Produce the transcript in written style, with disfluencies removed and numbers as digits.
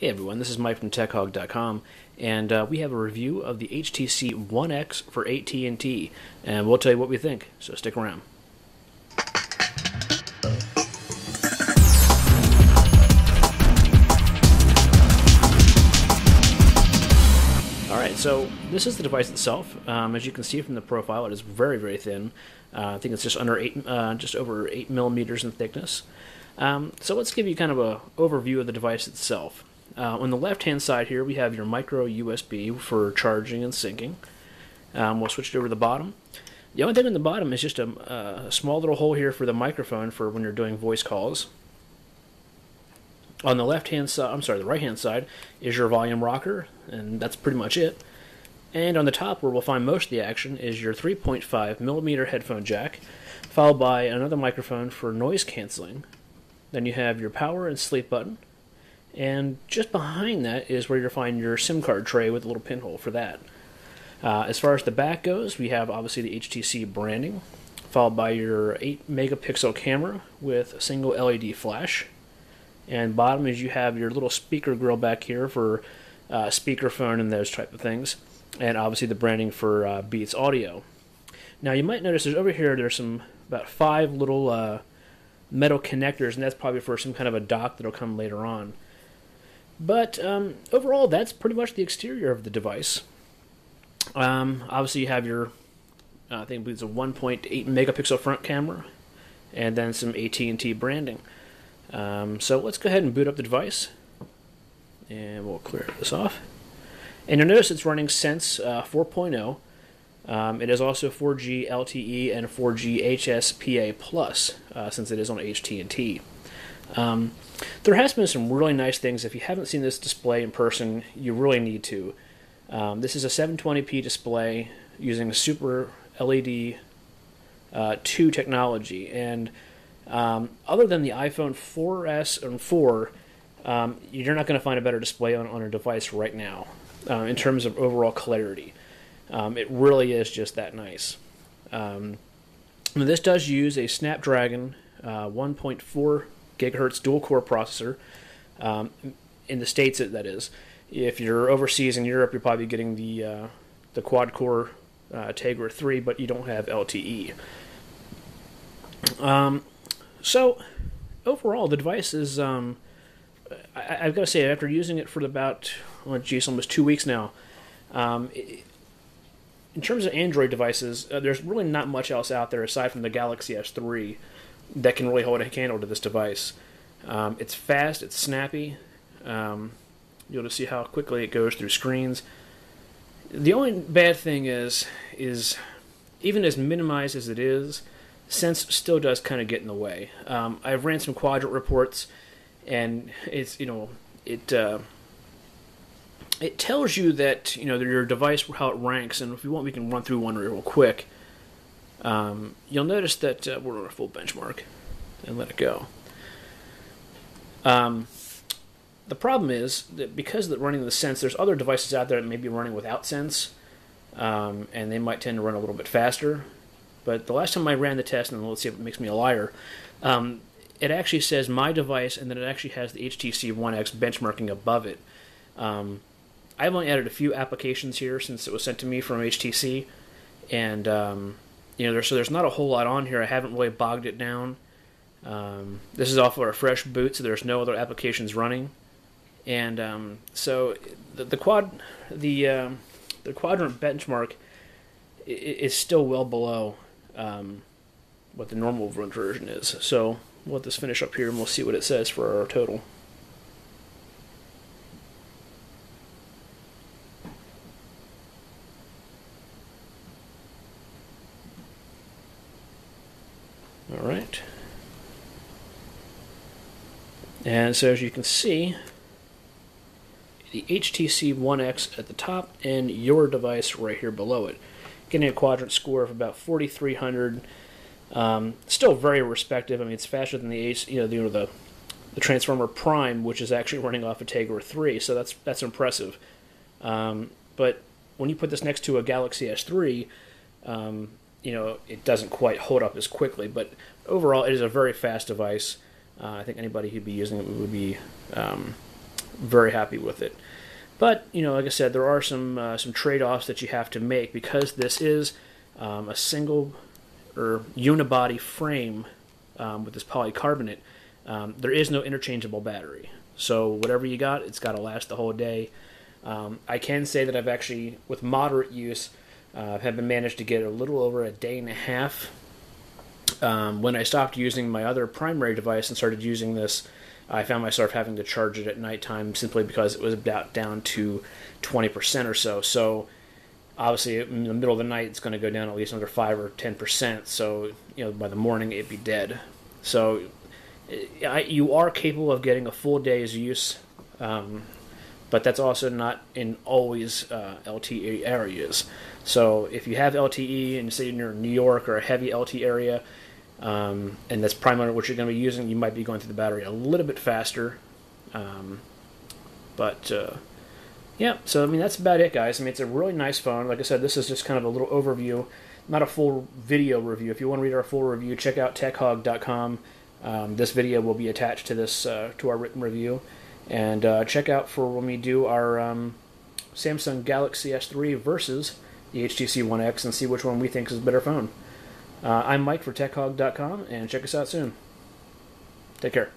Hey everyone, this is Mike from TechHog.com, and we have a review of the HTC One X for AT&T, and we'll tell you what we think, so stick around. Alright, so this is the device itself. As you can see from the profile, it is very, very thin. I think it's just over 8 millimeters in thickness. So let's give you kind of an overview of the device itself. On the left-hand side here, we have your micro USB for charging and syncing. We'll switch it over to the bottom. The only thing on the bottom is just a small little hole here for the microphone for when you're doing voice calls. On the left-hand side, the right-hand side is your volume rocker, and that's pretty much it. And on the top, where we'll find most of the action, is your 3.5 millimeter headphone jack, followed by another microphone for noise canceling. Then you have your power and sleep button. And just behind that is where you'll find your SIM card tray with a little pinhole for that. As far as the back goes, we have obviously the HTC branding, followed by your 8 megapixel camera with a single LED flash. And bottom is you have your little speaker grill back here for speakerphone and those type of things. And obviously the branding for Beats Audio. Now you might notice over here there's about 5 little metal connectors, and that's probably for some kind of a dock that'll come later on. But overall, that's pretty much the exterior of the device. Obviously, you have your, I think it's a 1.8 megapixel front camera, and then some AT&T branding. So let's go ahead and boot up the device, and we'll clear this off. And you'll notice it's running Sense 4.0. It is also 4G LTE and 4G HSPA Plus, since it is on HT&T. There has been some really nice things. If you haven't seen this display in person, you really need to. This is a 720p display using Super LED 2 technology, and other than the iPhone 4S and 4, you're not going to find a better display on a device right now in terms of overall clarity. It really is just that nice. This does use a Snapdragon 1.4 gigahertz dual-core processor. In the States, that is. If you're overseas in Europe, you're probably getting the quad-core Tegra 3, but you don't have LTE. So, overall, the device is... I've got to say, after using it for about, almost 2 weeks now, in terms of Android devices, there's really not much else out there aside from the Galaxy S3 that can really hold a candle to this device. It's fast, it's snappy. You'll just see how quickly it goes through screens. The only bad thing is even as minimized as it is, Sense still does kind of get in the way. I've ran some Quadrant reports, and it's it tells you that your device, how it ranks, and if you want, we can run through one real quick. You'll notice that we're on a full benchmark and let it go. The problem is that because of running the Sense, there's other devices out there that may be running without Sense, and they might tend to run a little bit faster. But the last time I ran the test, and let's see if it makes me a liar, it actually says my device, and then it actually has the HTC One X benchmarking above it. I've only added a few applications here since it was sent to me from HTC, and there's not a whole lot on here. I haven't really bogged it down. This is off of a fresh boot, so there's no other applications running, and so the Quadrant benchmark is still well below what the normal version is. So we'll let this finish up here, and we'll see what it says for our total. All right. And so as you can see, the HTC One X at the top and your device right here below it, getting a Quadrant score of about 4,300. Still very respective. I mean, it's faster than the Transformer Prime, which is actually running off a Tegra 3, so that's impressive. But when you put this next to a Galaxy S3, it doesn't quite hold up as quickly, but overall it is a very fast device. I think anybody who'd be using it would be very happy with it. But like I said, there are some trade-offs that you have to make because this is a single or unibody frame with this polycarbonate. There is no interchangeable battery, so whatever you got, it's got to last the whole day. I can say that I've actually, with moderate use, have been managed to get a little over a day and a half. When I stopped using my other primary device and started using this, I found myself having to charge it at nighttime simply because it was about down to 20% or so. So obviously in the middle of the night it's going to go down at least under 5 or 10%. So by the morning it'd be dead. So you are capable of getting a full day's use, but that's also not in always LTE areas. So if you have LTE and say you're in New York or a heavy LTE area, and that's primarily what you're going to be using, you might be going through the battery a little bit faster. Yeah, so that's about it, guys. It's a really nice phone. Like I said, this is just kind of a little overview, not a full video review. If you want to read our full review, check out techhog.com. This video will be attached to this to our written review, and check out for when we do our Samsung Galaxy S3 versus the HTC One X and see which one we think is a better phone. I'm Mike for techhog.com, and check us out soon. Take care.